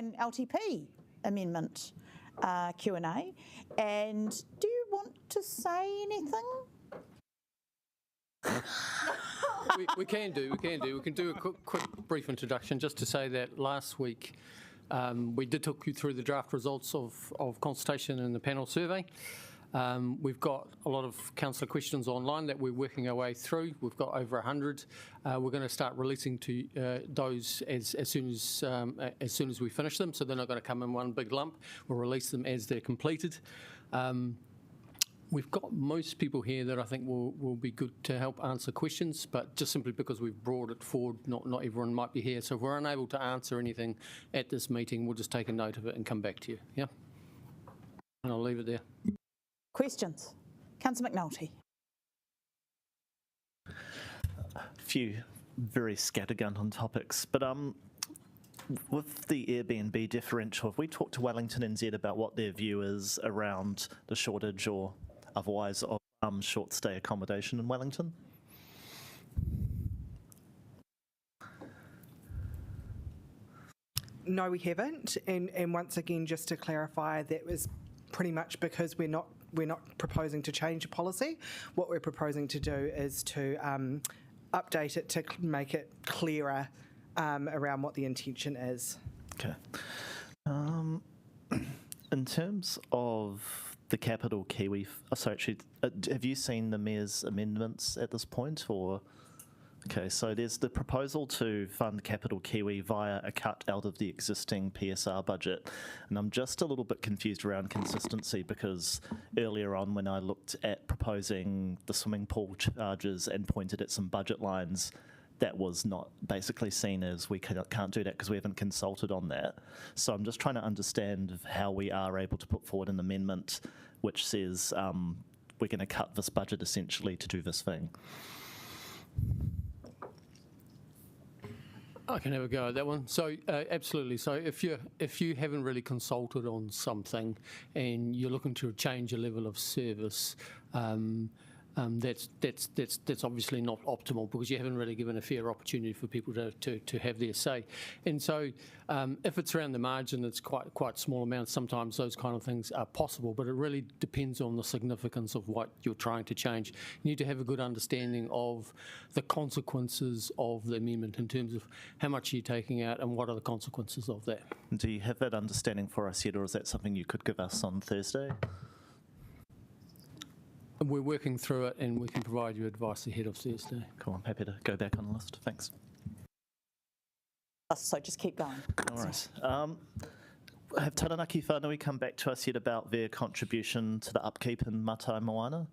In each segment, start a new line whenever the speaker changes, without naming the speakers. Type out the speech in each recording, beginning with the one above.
an LTP amendment Q&A. And do you want to say anything?
We can do. We can do a quick brief introduction just to say that last week we did talk you through the draft results of consultation and the panel survey. We've got a lot of councillor questions online that we're working our way through. We've got over 100. We're going to start releasing to those as soon as we finish them. So they're not going to come in one big lump. We'll release them as they're completed. We've got most people here that I think will be good to help answer questions, but just simply because we've brought it forward, not everyone might be here. So if we're unable to answer anything at this meeting, we'll just take a note of it and come back to you. Yeah, and I'll leave it there.
Questions? Councillor McNulty.
A few very scattergun on topics, but with the Airbnb differential, have we talked to Wellington NZ about what their view is around the shortage or otherwise of short stay accommodation in Wellington?
No, we haven't. And once again, just to clarify, that was pretty much because we're not proposing to change the policy. What we're proposing to do is to update it to make it clearer around what the intention is.
Okay. In terms of the capital Kiwi, have you seen the Mayor's amendments at this point, or? Okay, so there's the proposal to fund Capital Kiwi via a cut out of the existing PSR budget. And I'm just a little bit confused around consistency because earlier on when I looked at proposing the swimming pool charges and pointed at some budget lines, that was not basically seen as we can't do that because we haven't consulted on that. So I'm just trying to understand how we are able to put forward an amendment which says we're going to cut this budget essentially to do this thing.
I can have a go at that one. So absolutely. So if you haven't really consulted on something and you're looking to change a level of service, that's obviously not optimal because you haven't really given a fair opportunity for people to have their say. And so if it's around the margin, it's quite small amounts. Sometimes those kind of things are possible, but it really depends on the significance of what you're trying to change. You need to have a good understanding of the consequences of the amendment in terms of how much you're taking out and what are the consequences of that.
Do you have that understanding for us yet, or is that something you could give us on Thursday?
We're working through it and we can provide you advice ahead of Thursday.
Cool, I'm happy to go back on the list. Thanks.
So just keep going.
No worries. Have Taranaki whānui come back to us yet about their contribution to the upkeep in Matai Moana?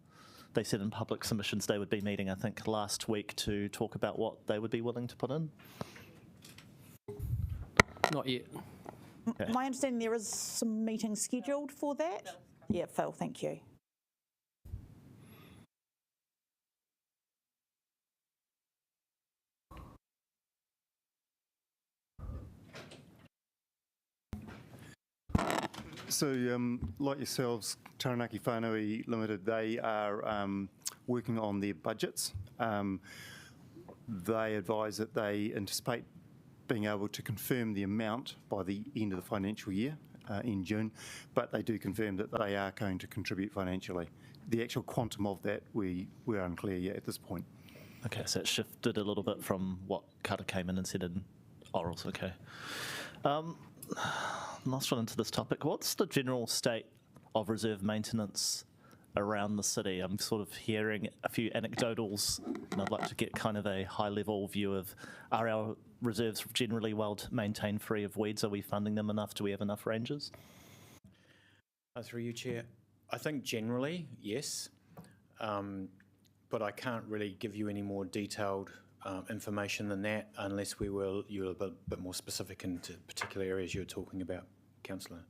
They said in public submissions they would be meeting, I think, last week to talk about what they would be willing to put in.
Not yet.
Okay.
My understanding there is some meetings scheduled for that. Yeah, Phil, thank you.
So, like yourselves, Taranaki Whānui Limited, they are working on their budgets. They advise that they anticipate being able to confirm the amount by the end of the financial year in June, but they do confirm that they are going to contribute financially. The actual quantum of that, we're unclear yet at this point.
Okay, so it shifted a little bit from what Kata came in and said in orals. Okay. Last one into this topic. What's the general state of reserve maintenance around the city? I'm sort of hearing a few anecdotals, and I'd like to get kind of a high-level view of, are our reserves generally well maintained, free of weeds? Are we funding them enough? Do we have enough rangers?
Through you, Chair. I think generally, yes, but I can't really give you any more detailed information than that unless you were a bit more specific into particular areas you're talking about, Councillor.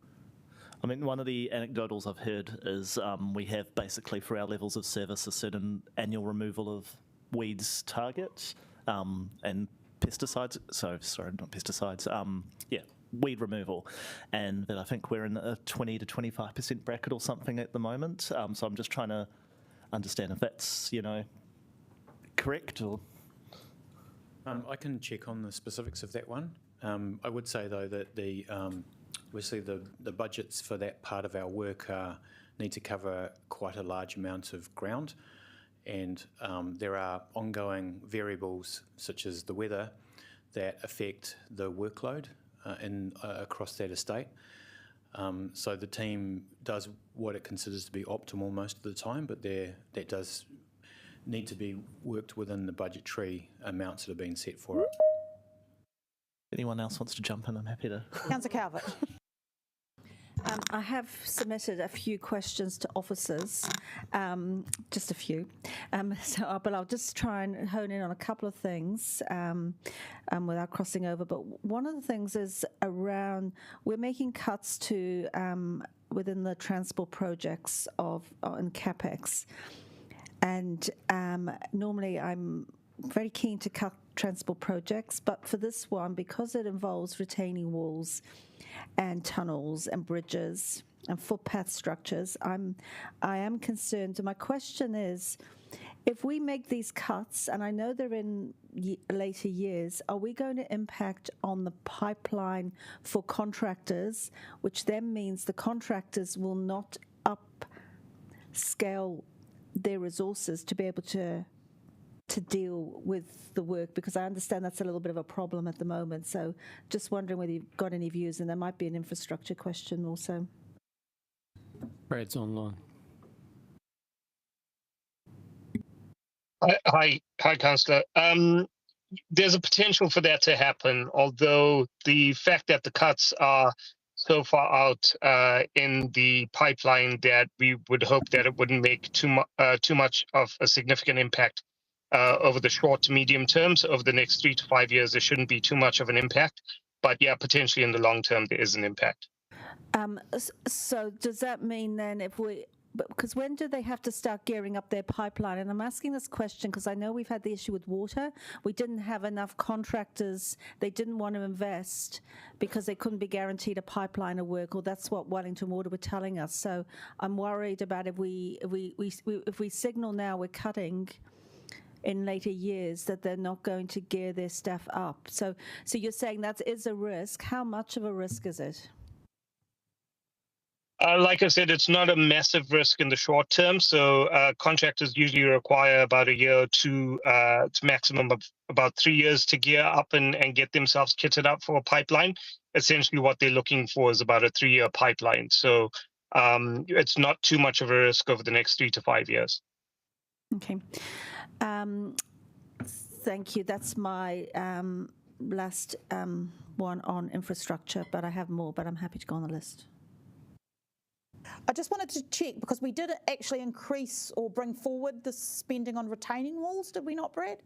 I mean, one of the anecdotals I've heard is we have basically for our levels of service a certain annual removal of weeds target and pesticides. Sorry, not pesticides. Weed removal, and that I think we're in a 20 to 25% bracket or something at the moment. So I'm just trying to understand if that's correct or.
I can check on the specifics of that one. I would say, though, that obviously the budgets for that part of our work need to cover quite a large amount of ground, and there are ongoing variables such as the weather that affect the workload across that estate. So the team does what it considers to be optimal most of the time, but that does need to be worked within the budgetary amounts that have been set for it.
Anyone else wants to jump in? I'm happy to.
Councillor Calvert.
I have submitted a few questions to officers, just a few. But I'll just try and hone in on a couple of things without crossing over. But one of the things is around we're making cuts to within the transport projects in CapEx, and normally I'm very keen to cut transport projects, but for this one, because it involves retaining walls and tunnels and bridges and footpath structures, I am concerned. And my question is, if we make these cuts, and I know they're in later years, are we going to impact on the pipeline for contractors, which then means the contractors will not upscale their resources to be able to deal with the work, because I understand that's a little bit of a problem at the moment. So just wondering whether you've got any views, and there might be an infrastructure question also.
Brad's online.
Hi, Councillor. There's a potential for that to happen, although the fact that the cuts are so far out in the pipeline that we would hope that it wouldn't make too much of a significant impact over the short to medium terms. Over the next 3 to 5 years, there shouldn't be too much of an impact. But yeah, potentially in the long term, there is an impact.
So does that mean then because when do they have to start gearing up their pipeline? And I'm asking this question because I know we've had the issue with water. We didn't have enough contractors. They didn't want to invest because they couldn't be guaranteed a pipeline of work, or that's what Wellington Water were telling us. So I'm worried about if we signal now we're cutting in later years, that they're not going to gear their staff up. So you're saying that is a risk. How much of a risk is it?
Like I said, it's not a massive risk in the short term. So contractors usually require about a year or two, to maximum of about 3 years to gear up and get themselves kitted up for a pipeline. Essentially what they're looking for is about a 3-year pipeline. So it's not too much of a risk over the next 3 to 5 years.
Okay. Thank you. That's my last one on infrastructure, but I have more, but I'm happy to go on the list.
I just wanted to check, because we did actually increase or bring forward the spending on retaining walls, did we not, Brad?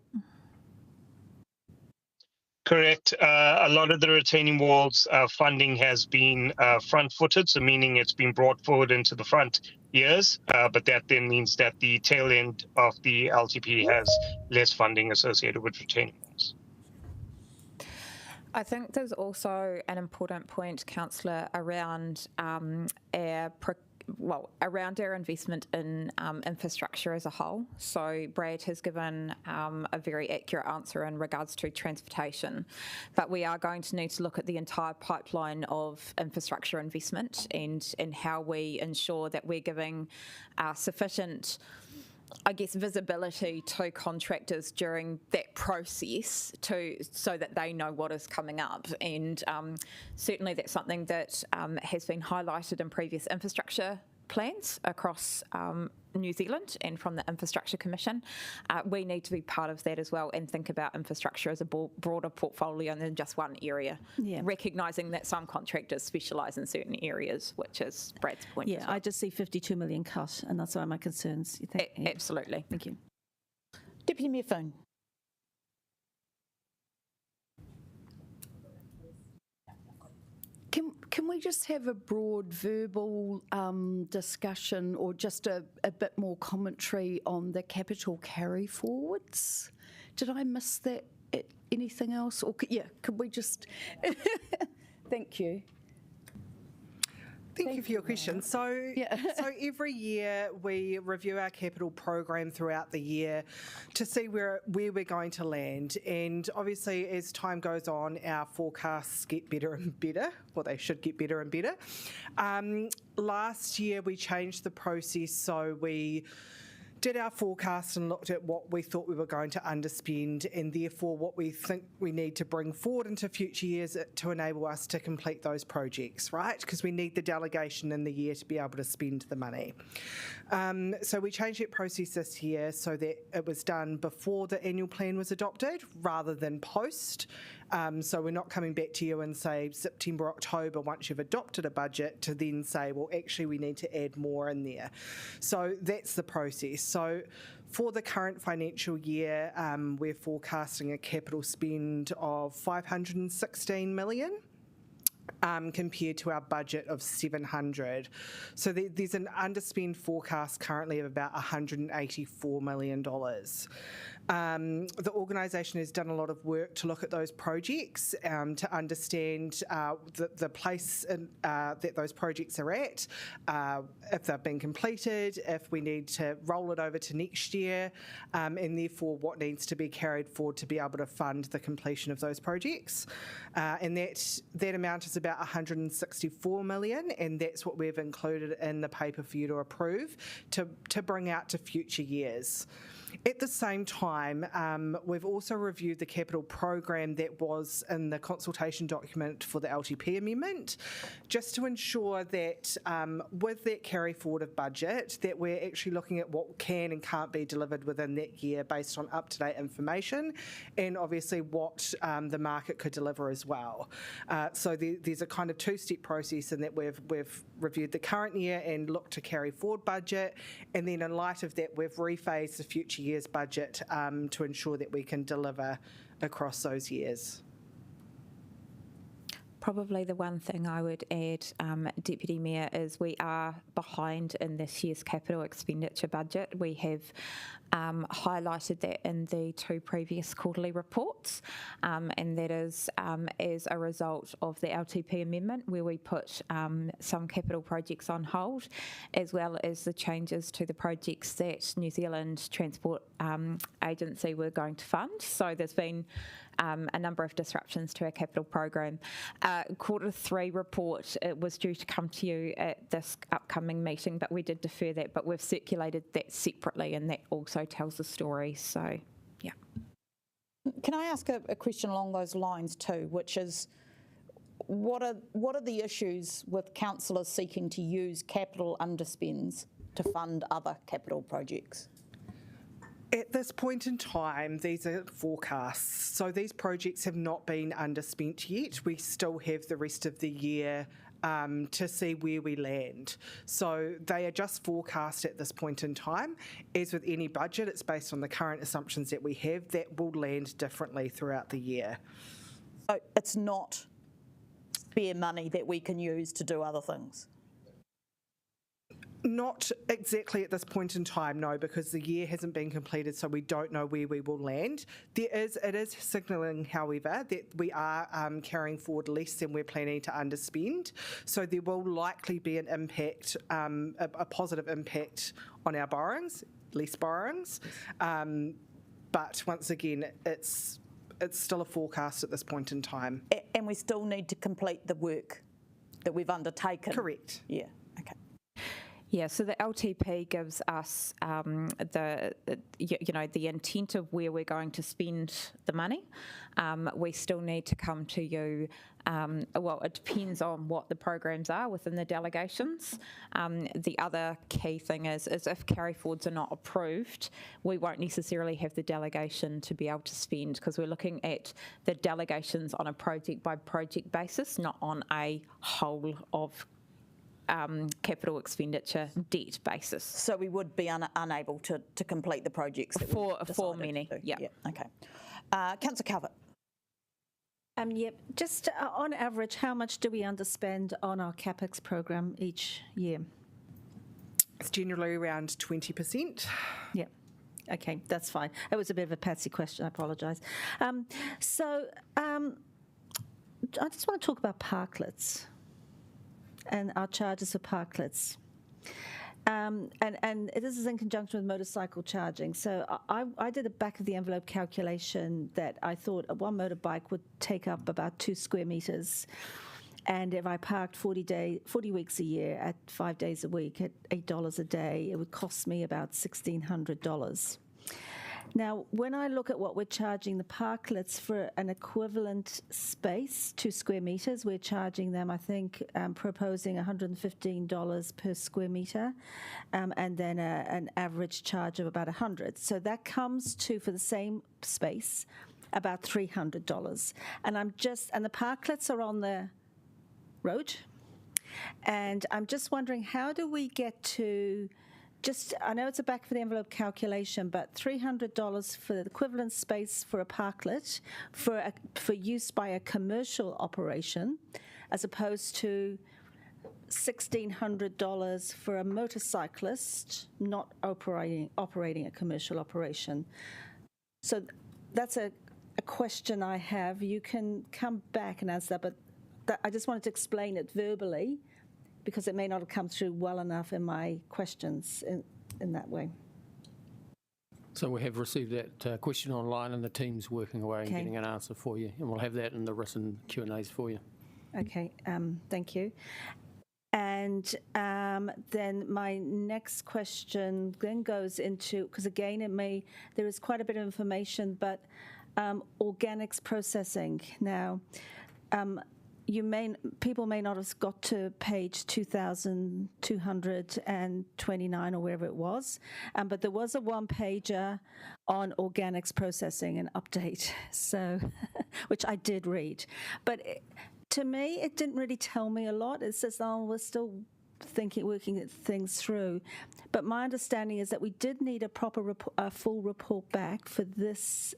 Correct. A lot of the retaining walls funding has been front-footed, so meaning it's been brought forward into the front years, but that then means that the tail end of the LTP has less funding associated with retaining walls.
I think there's also an important point, Councillor, around around our investment in infrastructure as a whole. So Brad has given a very accurate answer in regards to transportation, but we are going to need to look at the entire pipeline of infrastructure investment and how we ensure that we're giving sufficient, I guess, visibility to contractors during that process so that they know what is coming up. And certainly that's something that has been highlighted in previous infrastructure plans across New Zealand and from the Infrastructure Commission. We need to be part of that as well and think about infrastructure as a broader portfolio than just one area, recognising that some contractors specialise in certain areas, which is Brad's point.
Yeah, I just see 52 million cut, and that's why my concerns. You think?
Absolutely.
Thank you.
Deputy Mayor Foon.
Can we just have a broad verbal discussion, or just a bit more commentary on the capital carry forwards? Did I miss that? Anything else? Or could we just... Thank you.
Thank you for your question. So, so every year we review our capital program throughout the year to see where we're going to land. And obviously, as time goes on, our forecasts get better and better, or they should get better and better. Last year we changed the process, so we did our forecast and looked at what we thought we were going to underspend and therefore what we think we need to bring forward into future years to enable us to complete those projects, right? Because we need the delegation in the year to be able to spend the money. So we changed that process this year so that it was done before the annual plan was adopted rather than post. So we're not coming back to you in, say, September, October, once you've adopted a budget, to then say, well, actually, we need to add more in there. So that's the process. So for the current financial year, we're forecasting a capital spend of $516 million. Compared to our budget of 700. So there's an underspend forecast currently of about $184 million. The organisation has done a lot of work to look at those projects to understand the place that those projects are at, if they've been completed, if we need to roll it over to next year, and therefore what needs to be carried forward to be able to fund the completion of those projects. And that amount is about $164 million, and that's what we've included in the paper for you to approve to bring out to future years. At the same time, we've also reviewed the capital program that was in the consultation document for the LTP amendment, just to ensure that with that carry forward of budget, that we're actually looking at what can and can't be delivered within that year based on up-to-date information and obviously what the market could deliver as well. So there's a kind of two-step process in that we've reviewed the current year and looked to carry forward budget, and then in light of that, we've rephased the future year's budget to ensure that we can deliver across those years.
Probably the one thing I would add, Deputy Mayor, is we are behind in this year's capital expenditure budget. We have highlighted that in the two previous quarterly reports, and that is as a result of the LTP amendment where we put some capital projects on hold, as well as the changes to the projects that New Zealand Transport Agency were going to fund. So there's been a number of disruptions to our capital program. Q3 report, it was due to come to you at this upcoming meeting, but we did defer that, but we've circulated that separately, and that also tells the story. So, yeah.
Can I ask a question along those lines too, which is, what are the issues with councillors seeking to use capital underspends to fund other capital projects?
At this point in time, these are forecasts. So these projects have not been underspent yet. We still have the rest of the year to see where we land. So they are just forecast at this point in time. As with any budget, it's based on the current assumptions that we have that will land differently throughout the year.
So it's not spare money that we can use to do other things?
Not exactly at this point in time, no, because the year hasn't been completed, so we don't know where we will land. It is signalling, however, that we are carrying forward less than we're planning to underspend. So there will likely be an impact, a positive impact on our borrowings, less borrowings. But once again, it's still a forecast at this point in time.
And we still need to complete the work that we've undertaken?
Correct.
Yeah, okay.
Yeah, so the LTP gives us the intent of where we're going to spend the money. We still need to come to you. Well, it depends on what the programs are within the delegations. The other key thing is if carry forwards are not approved, we won't necessarily have the delegation to be able to spend, because we're looking at the delegations on a project by project basis, not on a whole of capital expenditure debt basis.
So we would be unable to complete the projects that
for many. Yeah.
Okay. Councillor Calvert.
Yep. Just on average, how much do we underspend on our CapEx program each year?
It's generally around 20%.
Yeah. Okay, that's fine. It was a bit of a patsy question. I apologise. So I just want to talk about parklets. and our charges for parklets. And this is in conjunction with motorcycle charging. So I did a back of the envelope calculation that I thought one motorbike would take up about 2 square meters. And if I parked 40 weeks a year at 5 days a week at $8 a day, it would cost me about $1,600. Now, when I look at what we're charging the parklets for an equivalent space, 2 square meters, we're charging them, I think, proposing $115 per square meter, and then an average charge of about $100. So that comes to, for the same space, about $300. And the parklets are on the road, and I'm just wondering, how do we get to I know it's a back of the envelope calculation, but $300 for the equivalent space for a parklet for use by a commercial operation, as opposed to $1,600 for a motorcyclist not operating a commercial operation. So that's a question I have. You can come back and answer that, but I just wanted to explain it verbally, because it may not have come through well enough in my questions in that way.
So we have received that question online, and the team's working away and getting an answer for you, and we'll have that in the written Q&As for you.
Okay, thank you. And then my next question then goes into, because again, there is quite a bit of information, but organics processing. Now, people may not have got to page 2,229 or wherever it was, but there was a one-pager on organics processing, an update, so which I did read. But to me, it didn't really tell me a lot. It says, oh, we're still working things through. But my understanding is that we did need a full report back for this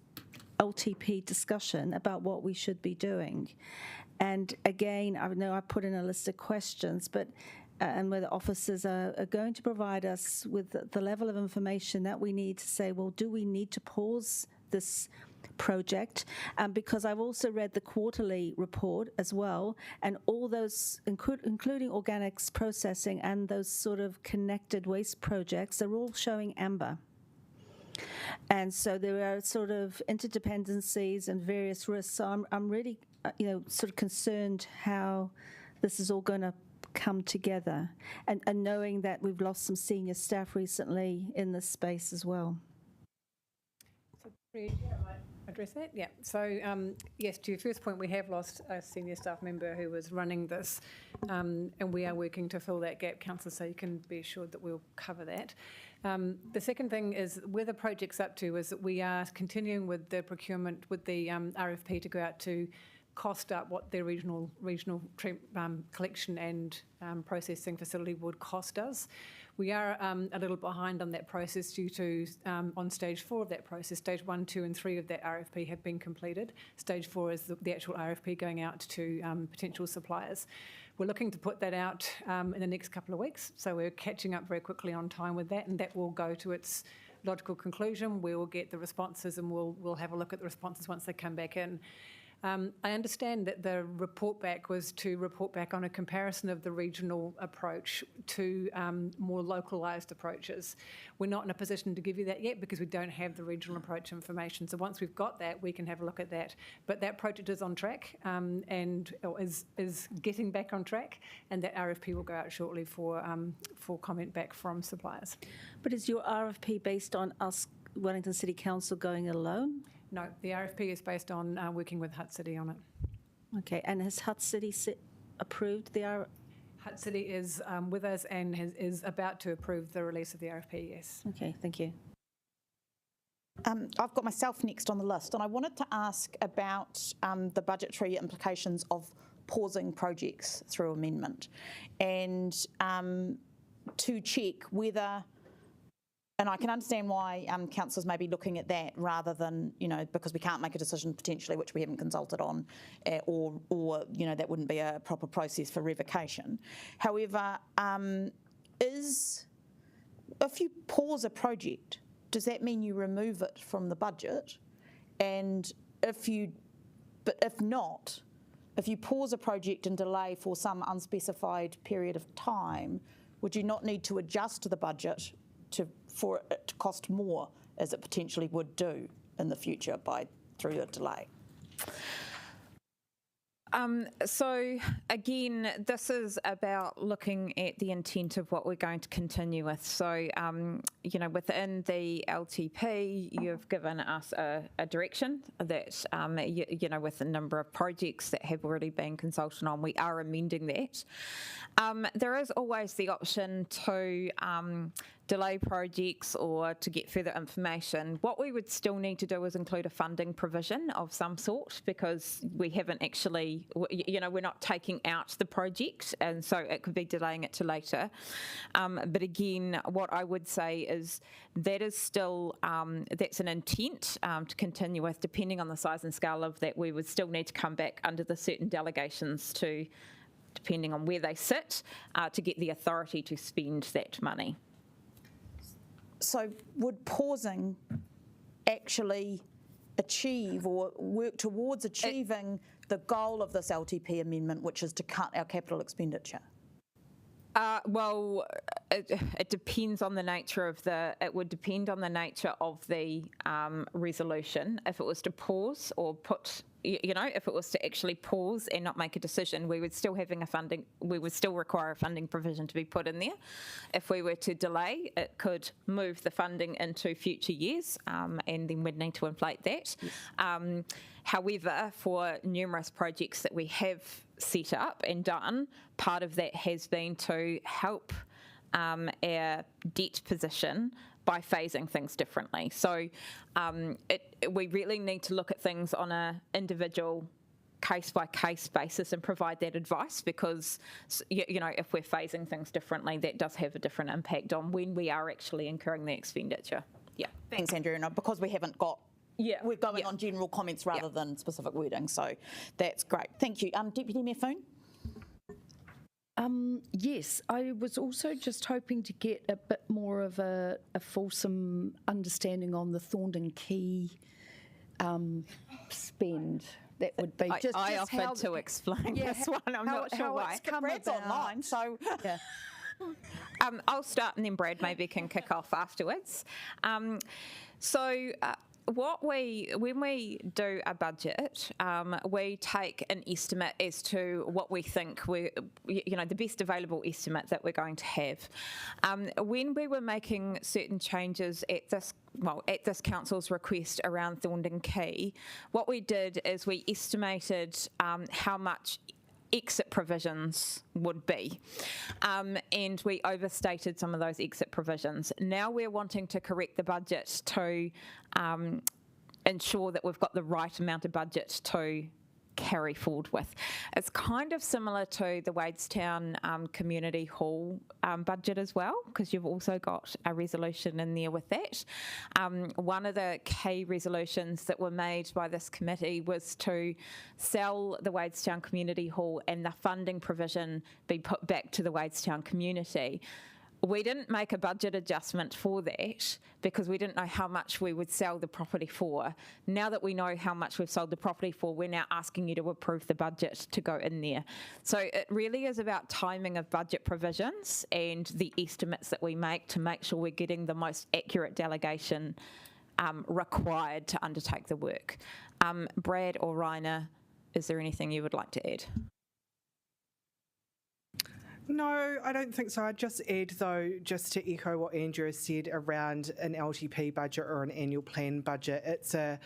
LTP discussion about what we should be doing. And again, I know I put in a list of questions, but and whether officers are going to provide us with the level of information that we need to say, well, do we need to pause this project? Because I've also read the quarterly report as well, and all those, including organics processing and those sort of connected waste projects, they're all showing amber. And so there are sort of interdependencies and various risks. So I'm really, sort of concerned how this is all going to come together, and knowing that we've lost some senior staff recently in this space as well.
So, address that? Yeah. So, yes, to your first point, we have lost a senior staff member who was running this, and we are working to fill that gap, Councillor, so you can be assured that we'll cover that. The second thing is where the project's up to is that we are continuing with the procurement, with the RFP to go out to cost up what their regional collection and processing facility would cost us. We are a little behind on that process due to on stage 4 of that process. Stage 1, 2 and 3 of that RFP have been completed. Stage 4 is the actual RFP going out to potential suppliers. We're looking to put that out in the next couple of weeks, so we're catching up very quickly on time with that, and that will go to its logical conclusion. We will get the responses, and we'll have a look at the responses once they come back in. I understand that the report back was to report back on a comparison of the regional approach to more localised approaches. We're not in a position to give you that yet because we don't have the regional approach information. So once we've got that, we can have a look at that. But that project is on track is getting back on track, and that RFP will go out shortly for comment back from suppliers.
But is your RFP based on us, Wellington City Council, going alone?
No, the RFP is based on working with Hutt City on it.
Okay, and has Hutt City approved the RFP?
Hutt City is with us and is about to approve the release of the RFP, yes.
Okay, thank you.
I've got myself next on the list, and I wanted to ask about the budgetary implications of pausing projects through amendment, and to check whether, and I can understand why councillors may be looking at that rather than, because we can't make a decision potentially which we haven't consulted on, or that wouldn't be a proper process for revocation. However, if you pause a project, does that mean you remove it from the budget? And if not, if you pause a project and delay for some unspecified period of time, would you not need to adjust the budget for it to cost more, as it potentially would do in the future through a delay?
So again, this is about looking at the intent of what we're going to continue with. So, within the LTP, you've given us a direction that, with a number of projects that have already been consulted on, we are amending that. There is always the option to delay projects or to get further information. What we would still need to do is include a funding provision of some sort, because we haven't actually, we're not taking out the project, and so it could be delaying it to later. But again, what I would say is that is still, that's an intent to continue with. Depending on the size and scale of that, we would still need to come back under the certain delegations to, depending on where they sit, to get the authority to spend that money.
So would pausing actually achieve or work towards achieving the goal of this LTP amendment, which is to cut our capital expenditure?
Well, it depends on the nature of it would depend on the nature of the resolution. If it was to pause or if it was to actually pause and not make a decision, we would still require a funding provision to be put in there. If we were to delay, it could move the funding into future years, and then we'd need to inflate that. Yes. However, for numerous projects that we have set up and done, part of that has been to help our debt position by phasing things differently. So we really need to look at things on an individual case-by-case basis and provide that advice, because, if we're phasing things differently, that does have a different impact on when we are actually incurring the expenditure. Yeah.
Thanks, Andrew. And because we haven't got, we're going on general comments rather than specific wording, so that's great. Thank you. Deputy Mayor Foon?
Yes, I was also just hoping to get a bit more of a fulsome understanding on the Thorndon Quay spend. That would be
I offered to explain this one. I'm not sure why.
Brad's online, so
yeah.
I'll start and then Brad maybe can kick off afterwards. When we do a budget, we take an estimate as to what we think the best available estimate that we're going to have. When we were making certain changes at this council's request around Thorndon Quay, what we did is we estimated how much exit provisions would be, and we overstated some of those exit provisions. Now we're wanting to correct the budget to ensure that we've got the right amount of budget to carry forward with. It's kind of similar to the Wadestown Community Hall budget as well, because you've also got a resolution in there with that. One of the key resolutions that were made by this committee was to sell the Wadestown Community Hall and the funding provision be put back to the Wadestown community. We didn't make a budget adjustment for that because we didn't know how much we would sell the property for. Now that we know how much we've sold the property for, we're now asking you to approve the budget to go in there. So it really is about timing of budget provisions and the estimates that we make to make sure we're getting the most accurate delegation required to undertake the work. Brad or Rainer, is there anything you would like to add?
No, I don't think so. I'd just add, though, just to echo what Andrew said around an LTP budget or an annual plan budget. It's a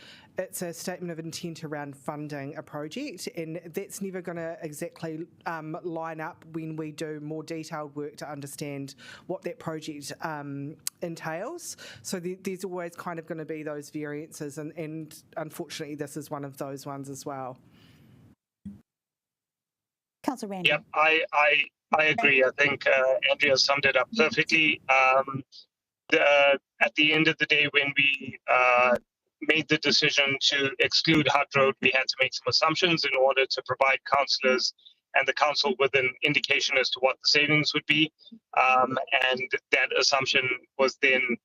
statement of intent around funding a project, and that's never going to exactly line up when we do more detailed work to understand what that project entails. So there's always kind of going to be those variances, and unfortunately this is one of those ones as well.
Councillor Randall.
Yep, I agree. I think Andrea summed it up perfectly. At the end of the day, when we made the decision to exclude Hutt Road, we had to make some assumptions in order to provide councillors and the council with an indication as to what the savings would be. And that assumption was then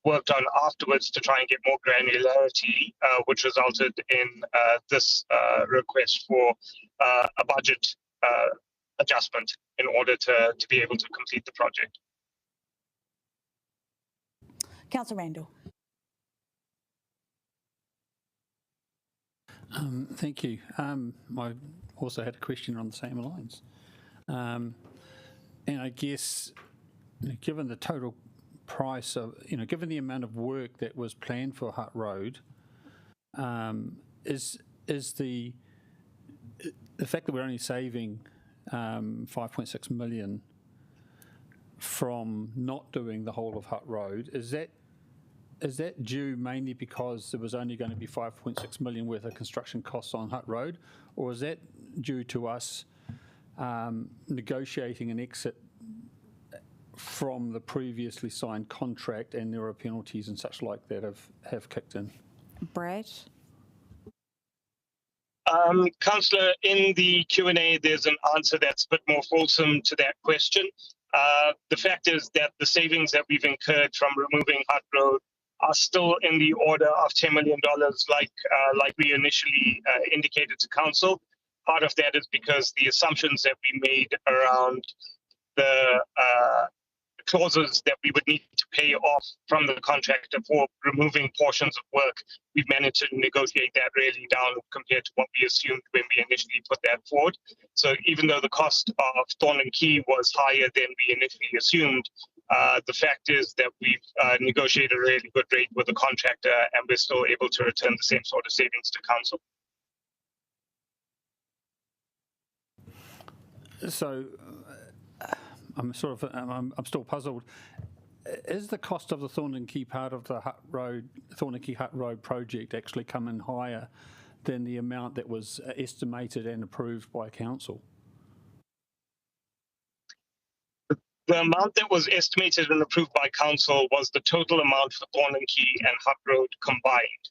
worked on afterwards to try and get more granularity, which resulted in this request for a budget adjustment in order to be able to complete the project.
Councillor Randall.
Thank you. I also had a question on the same lines. And I guess, given the total price of, given the amount of work that was planned for Hutt Road, is the fact that we're only saving 5.6 million from not doing the whole of Hutt Road, is that due mainly because there was only going to be 5.6 million worth of construction costs on Hutt Road, or is that due to us negotiating an exit from the previously signed contract and there are penalties and such like that have kicked in?
Brad?
Councillor, in the Q&A, there's an answer that's a bit more fulsome to that question. The fact is that the savings that we've incurred from removing Hutt Road are still in the order of $10 million, like we initially indicated to council. Part of that is because the assumptions that we made around the clauses that we would need to pay off from the contractor for removing portions of work, we've managed to negotiate that really down compared to what we assumed when we initially put that forward. So even though the cost of Thorn and Key was higher than we initially assumed, the fact is that we've negotiated a really good rate with the contractor and we're still able to return the same sort of savings to council.
So I'm still puzzled. Is the cost of the Thorn and Key part of the Thorn and Key Hutt Road project actually come in higher than the amount that was estimated and approved by council?
The amount that was estimated and approved by council was the total amount for Thorn and Key and Hutt Road combined.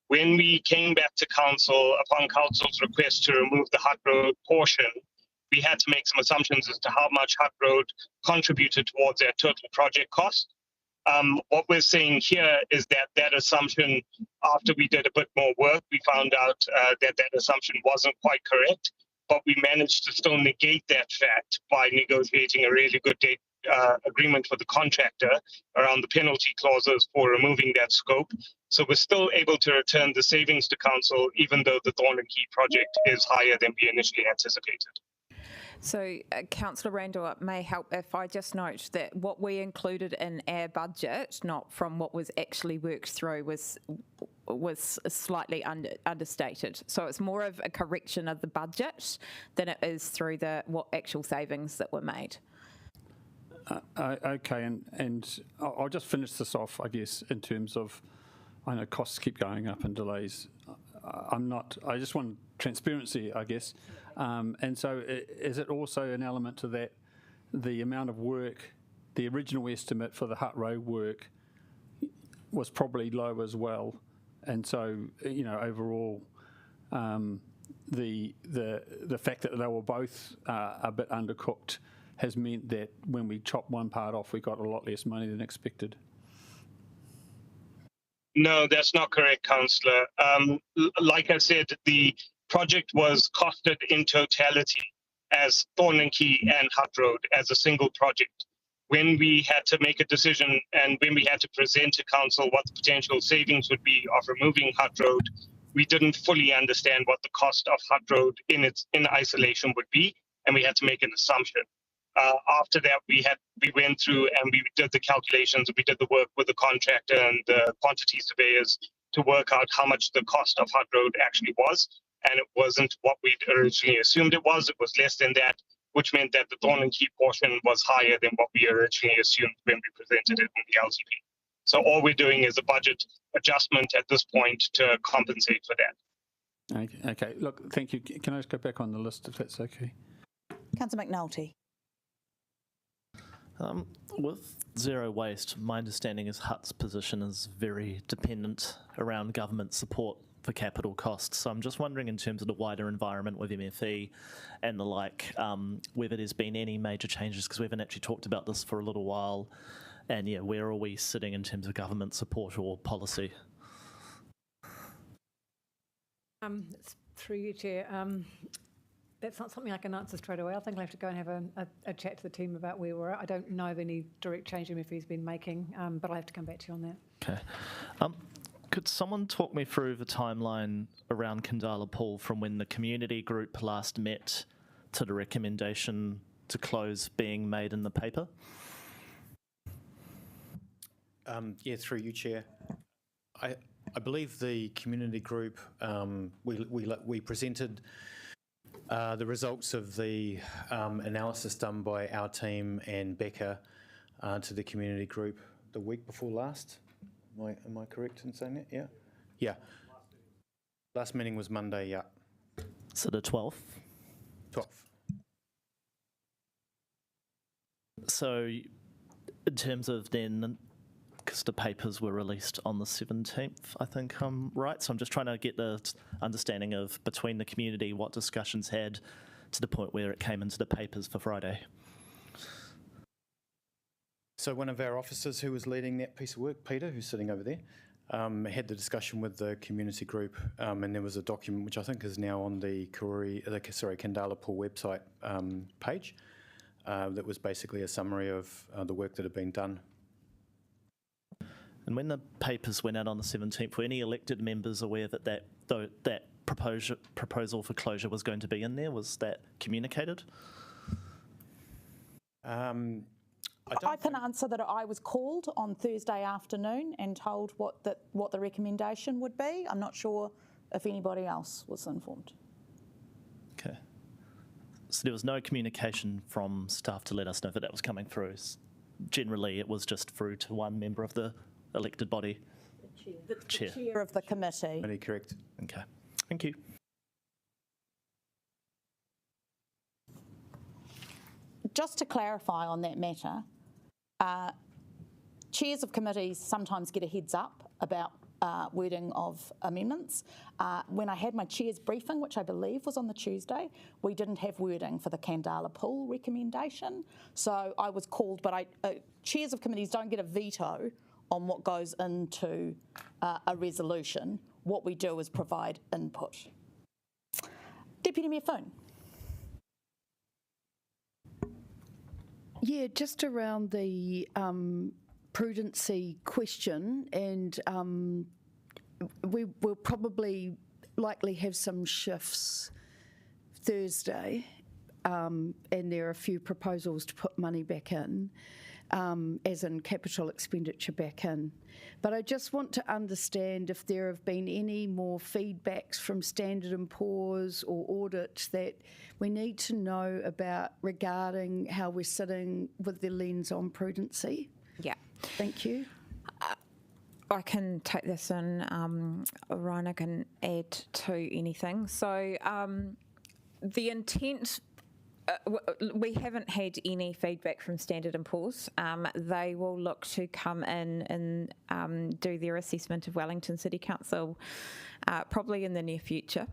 When we came back to council, upon council's request to remove the Hutt Road portion, we had to make some assumptions as to how much Hutt Road contributed towards their total project cost. What we're saying here is that that assumption, after we did a bit more work, we found out that that assumption wasn't quite correct, but we managed to still negate that fact by negotiating a really good agreement with the contractor around the penalty clauses for removing that scope. So we're still able to return the savings to council, even though the Thorn and Key project is higher than we initially anticipated.
So, Councillor Randall, it may help if I just note that what we included in our budget, not from what was actually worked through, was slightly understated. So it's more of a correction of the budget than it is through what actual savings that were made.
Okay, and I'll just finish this off, I guess, in terms of, I know costs keep going up and delays. I just want transparency, I guess. And so is it also an element to that, the amount of work, the original estimate for the Hutt Road work was probably low as well. And so, overall, the fact that they were both a bit undercooked has meant that when we chop one part off, we got a lot less money than expected.
No, that's not correct, Councillor. Like I said, the project was costed in totality as Thorn and Key and Hutt Road as a single project. When we had to make a decision and when we had to present to council what the potential savings would be of removing Hutt Road, we didn't fully understand what the cost of Hutt Road in isolation would be, and we had to make an assumption. After that, we went through and we did the calculations. We did the work with the contractor and the quantity surveyors to work out how much the cost of Hutt Road actually was. And it wasn't what we'd originally assumed it was. It was less than that, which meant that the Thorn and Key portion was higher than what we originally assumed when we presented it in the LTP. So all we're doing is a budget adjustment at this point to compensate for that.
Okay. Look, thank you. Can I just go back on the list if that's okay?
Councillor McNulty.
With zero waste, my understanding is Hutt's position is very dependent around government support for capital costs. So I'm just wondering, in terms of the wider environment with MFE and the like, whether there's been any major changes, because we haven't actually talked about this for a little while, And yeah, where are we sitting in terms of government support or policy?
It's through you, Chair. That's not something I can answer straight away. I think I'll have to go and have a chat to the team about where we're at. I don't know of any direct change MFE's been making, but I'll have to come back to you on that.
Okay. Could someone talk me through the timeline around Kandala Pool from when the community group last met to the recommendation to close being made in the paper?
Yeah, through you, Chair. I believe the community group, we presented the results of the analysis done by our team and Becca to the community group the week before last. Am I correct in saying that? Yeah? Yeah. Last meeting was Monday, yeah.
So the 12th?
12th.
So in terms of then, because the papers were released on the 17th, I think I'm right. So I'm just trying to get the understanding of between the community, what discussions had to the point where it came into the papers for Friday.
So one of our officers who was leading that piece of work, Peter, who's sitting over there, had the discussion with the community group, and there was a document which I think is now on the Kandala Pool website page that was basically a summary of the work that had been done.
And when the papers went out on the 17th, were any elected members aware that that proposal for closure was going to be in there? Was that communicated?
I can answer that I was called on Thursday afternoon and told what the recommendation would be. I'm not sure if anybody else was informed.
Okay. So there was no communication from staff to let us know that that was coming through. Generally, it was just through to one member of the elected body.
The chair of the committee.
Correct.
Okay. Thank you.
Just to clarify on that matter, chairs of committees sometimes get a heads up about wording of amendments. When I had my chair's briefing, which I believe was on the Tuesday, we didn't have wording for the Kandala Pool recommendation. So I was called, but chairs of committees don't get a veto on what goes into a resolution. What we do is provide input. Deputy Mayor Foon.
Yeah, just around the prudency question, and we will probably likely have some shifts Thursday, and there are a few proposals to put money back in, as in capital expenditure back in. But I just want to understand if there have been any more feedbacks from Standard & Poor's or audit that we need to know about regarding how we're sitting with the lens on prudency.
Yeah.
Thank you.
I can take this in. Rhina can add to anything. So the intent, we haven't had any feedback from Standard & Poor's. They will look to come in and do their assessment of Wellington City Council probably in the near future.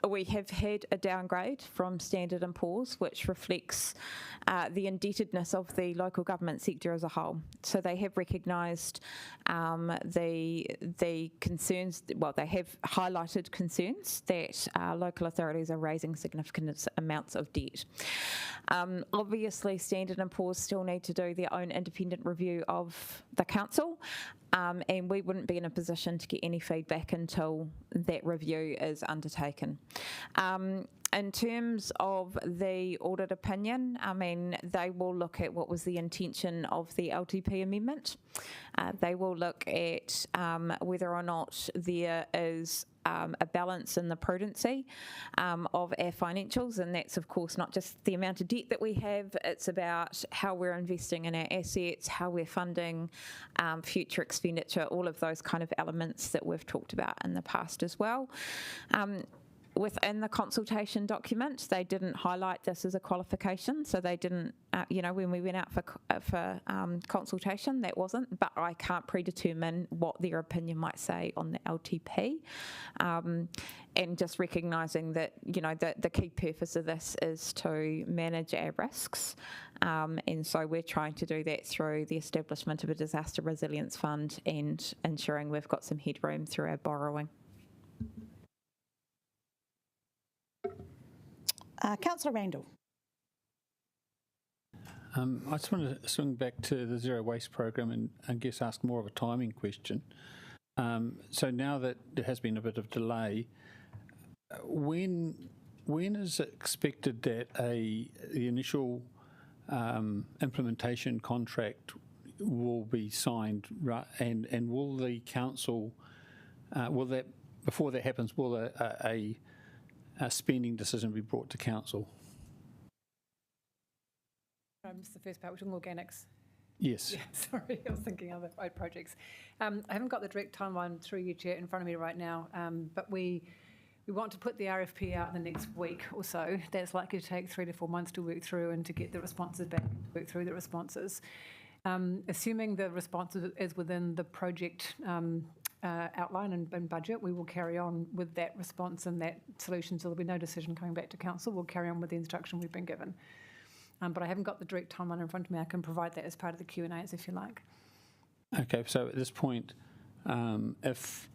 We have had a downgrade from Standard & Poor's, which reflects the indebtedness of the local government sector as a whole. So they have recognised the concerns, well, they have highlighted concerns that local authorities are raising significant amounts of debt. Obviously, Standard & Poor's still need to do their own independent review of the council, and we wouldn't be in a position to get any feedback until that review is undertaken. In terms of the audit opinion, I mean, they will look at what was the intention of the LTP amendment. They will look at whether or not there is a balance in the prudency of our financials, and that's of course not just the amount of debt that we have, it's about how we're investing in our assets, how we're funding future expenditure, all of those kind of elements that we've talked about in the past as well. within the consultation document, they didn't highlight this as a qualification, so they didn't, when we went out for consultation, that wasn't, but I can't predetermine what their opinion might say on the LTP, and just recognising that, the key purpose of this is to manage our risks, and so we're trying to do that through the establishment of a disaster resilience fund and ensuring we've got some headroom through our borrowing.
Councillor Randall.
I just want to swing back to the zero waste program and I guess ask more of a timing question. So now that there has been a bit of delay, when is it expected that the initial implementation contract will be signed, and will the council, before that happens, will a spending decision be brought to council?
I missed the first part. We're talking organics.
Yes.
Yeah, sorry, I was thinking other projects. I haven't got the direct timeline through you, Chair, in front of me right now, but we want to put the RFP out in the next week or so. That's likely to take 3 to 4 months to work through and to get the responses back, work through the responses. Assuming the response is within the project outline and budget, we will carry on with that response and that solution, so there'll be no decision coming back to council. We'll carry on with the instruction we've been given. But I haven't got the direct timeline in front of me. I can provide that as part of the Q&As if you like.
Okay, so at this point, if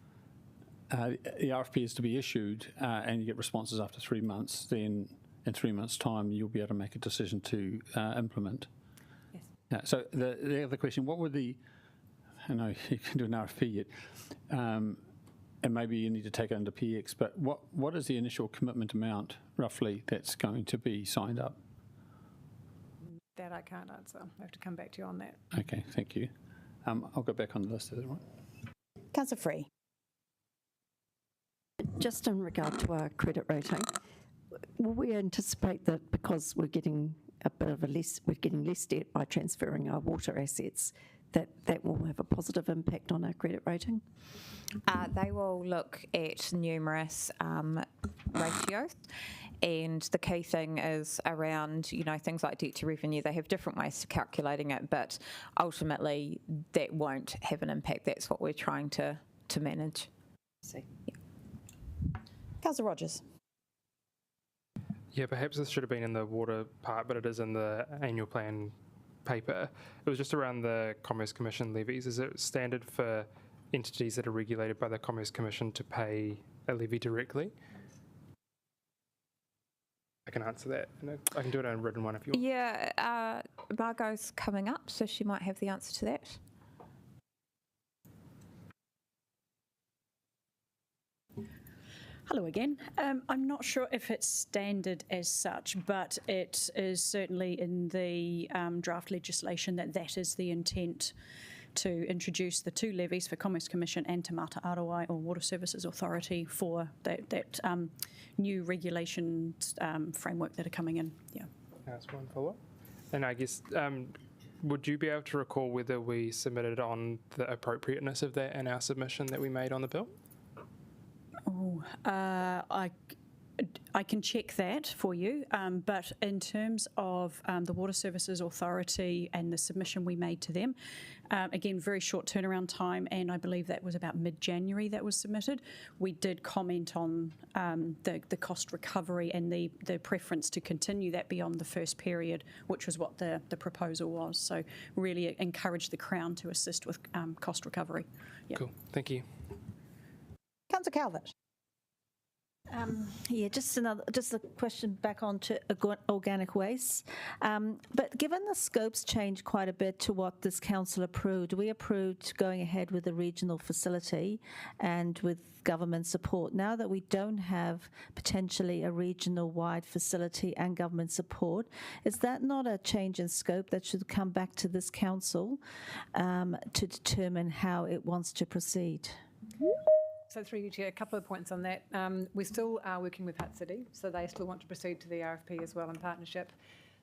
the RFP is to be issued and you get responses after 3 months, then in 3 months' time you'll be able to make a decision to implement.
Yes.
So the other question, what would I know you can do an RFP yet, and maybe you need to take it under PX, but what is the initial commitment amount, roughly, that's going to be signed up?
That I can't answer. I have to come back to you on that.
Okay, thank you. I'll go back on the list, is that right?
Councillor Free.
Just in regard to our credit rating, will we anticipate that because we're getting we're getting less debt by transferring our water assets, that will have a positive impact on our credit rating?
They will look at numerous ratios, and the key thing is around, things like debt to revenue. They have different ways to calculating it, but ultimately that won't have an impact. That's what we're trying to manage.
See.
Yeah.
Councillor Rogers.
Yeah, perhaps this should have been in the water part, but it is in the annual plan paper. It was just around the Commerce Commission levies. Is it standard for entities that are regulated by the Commerce Commission to pay a levy directly? I can answer that. I can do it in a written one if you want.
Yeah, Margot's coming up, so she might have the answer to that.
Hello again. I'm not sure if it's standard as such, but it is certainly in the draft legislation that is the intent, to introduce the 2 levies for Commerce Commission and Te Mata Arawai, or Water Services Authority, for that new regulations framework that are coming in. Yeah.
That's one follow-up. And I guess, would you be able to recall whether we submitted on the appropriateness of that in our submission that we made on the bill?
Oh, I can check that for you, but in terms of the Water Services Authority and the submission we made to them, again, very short turnaround time, and I believe that was about mid-January that was submitted. We did comment on the cost recovery and the preference to continue that beyond the first period, which was what the proposal was. So really encourage the Crown to assist with cost recovery. Yeah.
Cool, thank you.
Councillor Calvert.
Yeah, just a question back on to organic waste. But given the scopes changed quite a bit to what this council approved, we approved going ahead with a regional facility and with government support. Now that we don't have potentially a regional-wide facility and government support, is that not a change in scope that should come back to this council to determine how it wants to proceed?
So through you, Chair, a couple of points on that. We still are working with Hutt City, so they still want to proceed to the RFP as well in partnership.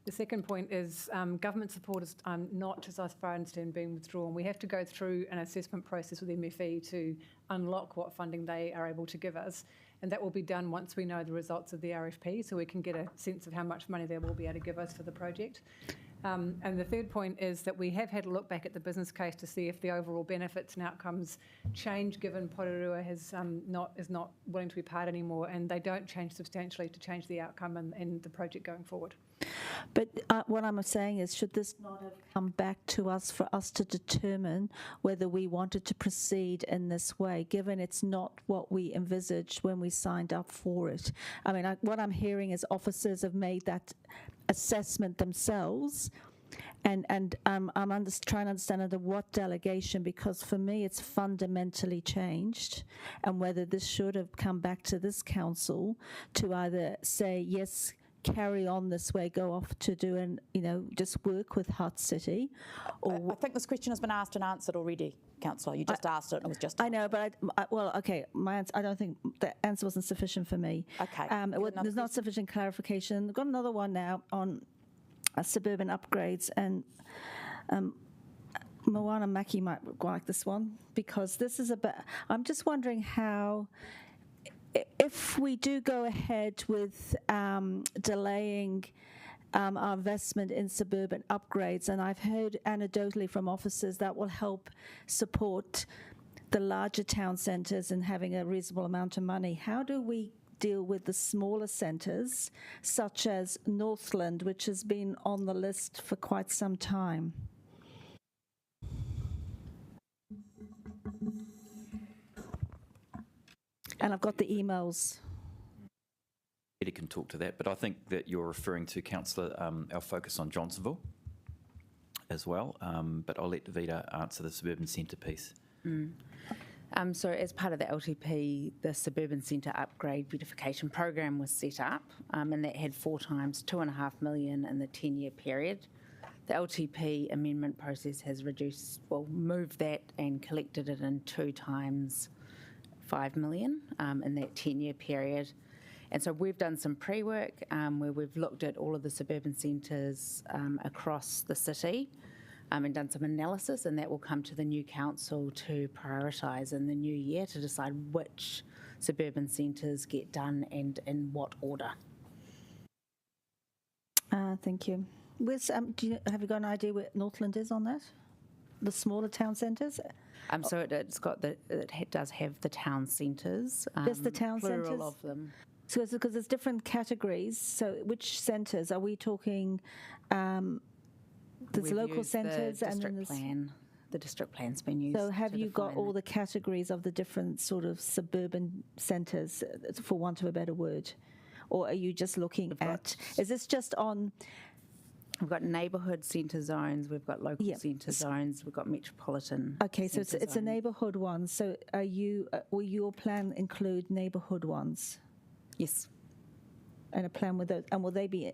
The second point is government support is not, as far as I understand, being withdrawn. We have to go through an assessment process with MFE to unlock what funding they are able to give us. and that will be done once we know the results of the RFP, so we can get a sense of how much money they will be able to give us for the project. And the third point is that we have had a look back at the business case to see if the overall benefits and outcomes change, given Porirua is not willing to be part anymore, and they don't change substantially to change the outcome and the project going forward.
But what I'm saying is, should this not have come back to us for us to determine whether we wanted to proceed in this way, given it's not what we envisaged when we signed up for it? I mean, what I'm hearing is officers have made that assessment themselves, and I'm trying to understand under what delegation, because for me it's fundamentally changed, and whether this should have come back to this council to either say, yes, carry on this way, go off to do and, just work with Hutt City. Or
I think this question has been asked and answered already, Councillor. You just asked it and it was just...
I know, but my answer, I don't think the answer wasn't sufficient for me.
Okay.
There's not sufficient clarification. I've got another one now on suburban upgrades, and Moana Maki might like this one, because this is I'm just wondering how... If we do go ahead with delaying our investment in suburban upgrades, and I've heard anecdotally from officers that will help support the larger town centres and having a reasonable amount of money, how do we deal with the smaller centres, such as Northland, which has been on the list for quite some time? And I've got the emails.
Peter can talk to that, but I think that you're referring to, Councillor, our focus on Johnsonville as well, but I'll let Davida answer the suburban centre piece.
So as part of the LTP, the suburban centre upgrade beautification program was set up, and that had 4 times $2.5 million in the 10-year period. The LTP amendment process has moved that and collected it in 2 times $5 million in that 10-year period. And so we've done some pre-work where we've looked at all of the suburban centres across the city and done some analysis, and that will come to the new council to prioritise in the new year to decide which suburban centres get done and in what order.
Thank you. Have you got an idea where Northland is on that? The smaller town centres?
So it does have the town centres.
Just the town centres?
Plural of them.
So it's because there's different categories. So which centres? Are we talking, there's local centres and then there's...
The district plan's been used.
So have you got all the categories of the different sort of suburban centres, for want of a better word? Or are you just looking at, is this just on...
We've got neighbourhood centre zones, we've got local centre zones, we've got metropolitan.
Okay, so it's a neighbourhood one. So will your plan include neighbourhood ones?
Yes.
And a plan with those, and will they be,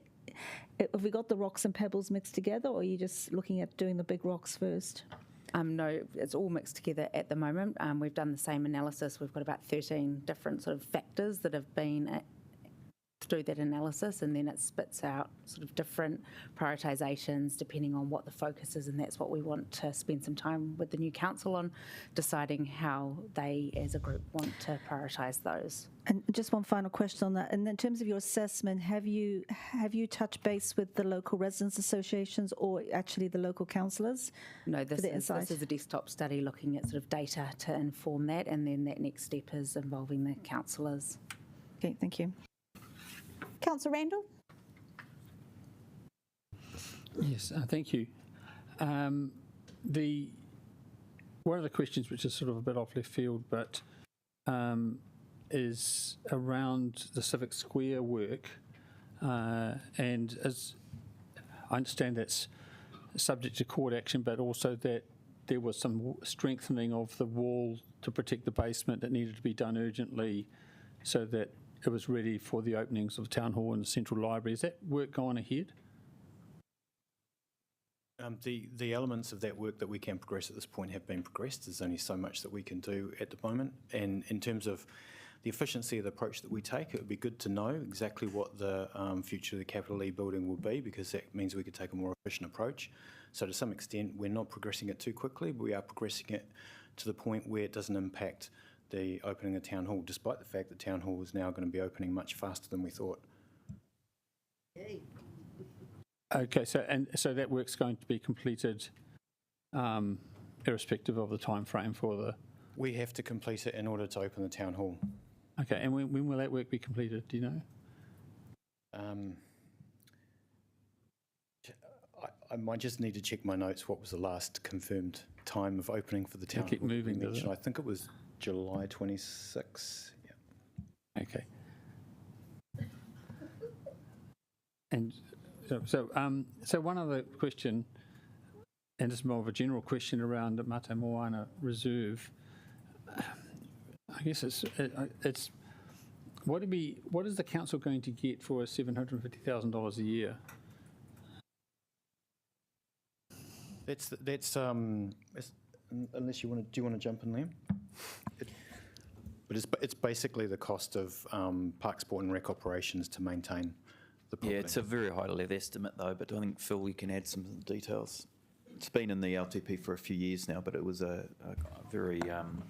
have we got the rocks and pebbles mixed together, or are you just looking at doing the big rocks first?
No, it's all mixed together at the moment. We've done the same analysis. We've got about 13 different sort of factors that have been through that analysis, and then it spits out sort of different prioritisations depending on what the focus is, and that's what we want to spend some time with the new council on, deciding how they as a group want to prioritise those.
And just one final question on that. And in terms of your assessment, have you touched base with the local residents associations or actually the local councillors?
No, this is a desktop study looking at sort of data to inform that, and then that next step is involving the councillors.
Okay, thank you.
Councillor Randall?
Yes, thank you. One of the questions, which is sort of a bit off left field, but is around the Civic Square work, and as I understand that's subject to court action, but also that there was some strengthening of the wall to protect the basement that needed to be done urgently so that it was ready for the openings of the Town Hall and the Central Library. Is that work going ahead?
The elements of that work that we can progress at this point have been progressed. There's only so much that we can do at the moment. And in terms of the efficiency of the approach that we take, it would be good to know exactly what the future of the Capital E building will be, because that means we could take a more efficient approach. So to some extent, we're not progressing it too quickly, but we are progressing it to the point where it doesn't impact the opening of Town Hall, despite the fact that Town Hall is now going to be opening much faster than we thought.
Okay, so that work's going to be completed irrespective of the time frame for the...
We have to complete it in order to open the Town Hall.
Okay, and when will that work be completed, do you know?
I might just need to check my notes. What was the last confirmed time of opening for the Town Hall?
Keep moving, does it?
I think it was July 26. Yeah.
Okay. And so one other question, and it's more of a general question around the Mate Moana Reserve. I guess it's what is the council going to get for $750,000 a year?
That's unless you want to, do you want to jump in, Liam? But it's basically the cost of Park Sport and Rec operations to maintain the property.
Yeah, it's a very high level estimate though, but I think Phil, you can add some details. It's been in the LTP for a few years now, but it was a very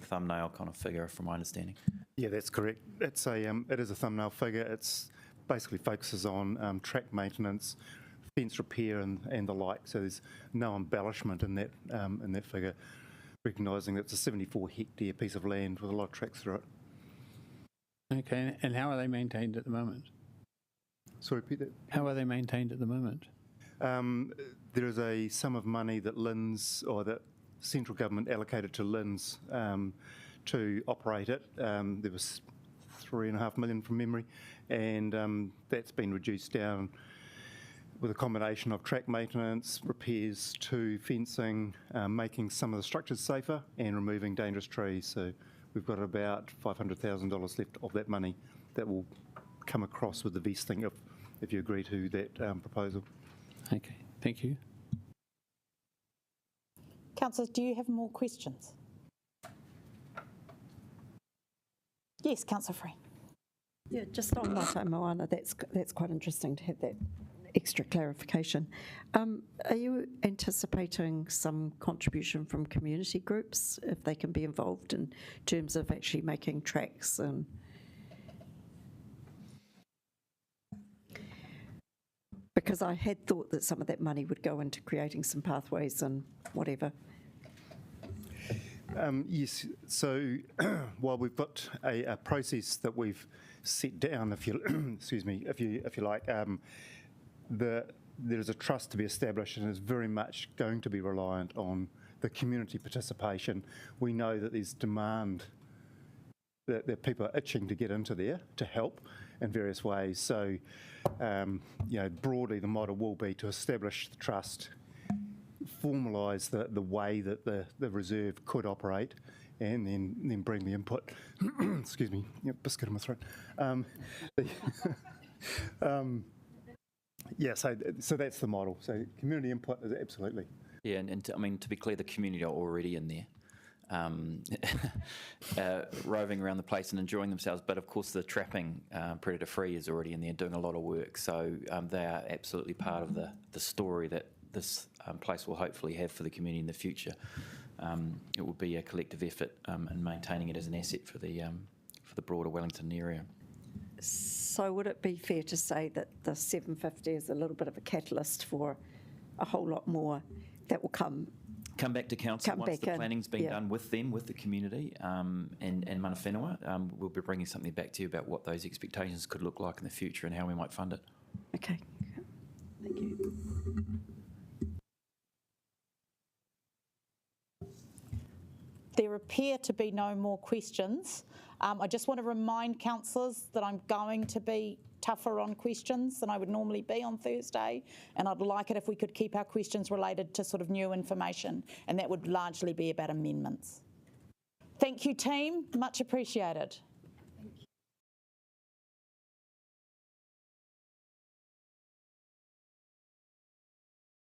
thumbnail kind of figure from my understanding.
Yeah, that's correct. It is a thumbnail figure. It's basically focuses on track maintenance, fence repair and the like. So there's no embellishment in that figure, recognising that it's a 74 hectare piece of land with a lot of tracks through it.
Okay, and how are they maintained at the moment?
Sorry, repeat that.
How are they maintained at the moment?
There is a sum of money that LINZ, or that central government allocated to LINZ to operate it. There was $3.5 million from memory, and that's been reduced down with a combination of track maintenance, repairs to fencing, making some of the structures safer and removing dangerous trees. So we've got about $500,000 left of that money that will come across with the vesting if you agree to that proposal.
Okay, thank you.
Councillors, do you have more questions? Yes, Councillor Free.
Yeah, just on Mate Moana, that's quite interesting to have that extra clarification. Are you anticipating some contribution from community groups if they can be involved in terms of actually making tracks and... Because I had thought that some of that money would go into creating some pathways and whatever.
Yes, so while we've got a process that we've set down, if you excuse me, if you like, there is a trust to be established and is very much going to be reliant on the community participation. We know that there's demand, that people are itching to get into there to help in various ways. So, broadly the model will be to establish the trust, formalise the way that the reserve could operate, and then bring the input. Excuse me, biscuit in my throat. Yeah, so that's the model. So community input is absolutely.
Yeah, and to be clear, the community are already in there. Roving around the place and enjoying themselves, but of course the trapping predator free is already in there doing a lot of work, so they are absolutely part of the story that this place will hopefully have for the community in the future. It will be a collective effort in maintaining it as an asset for the broader Wellington area.
So would it be fair to say that the 750 is a little bit of a catalyst for a whole lot more that will come
back to council once the planning's been done with them, with the community and mana whenua. We'll be bringing something back to you about what those expectations could look like in the future and how we might fund it.
Okay, thank you.
There appear to be no more questions. I just want to remind councillors that I'm going to be tougher on questions than I would normally be on Thursday, and I'd like it if we could keep our questions related to sort of new information, and that would largely be about amendments. Thank you, team. Much appreciated.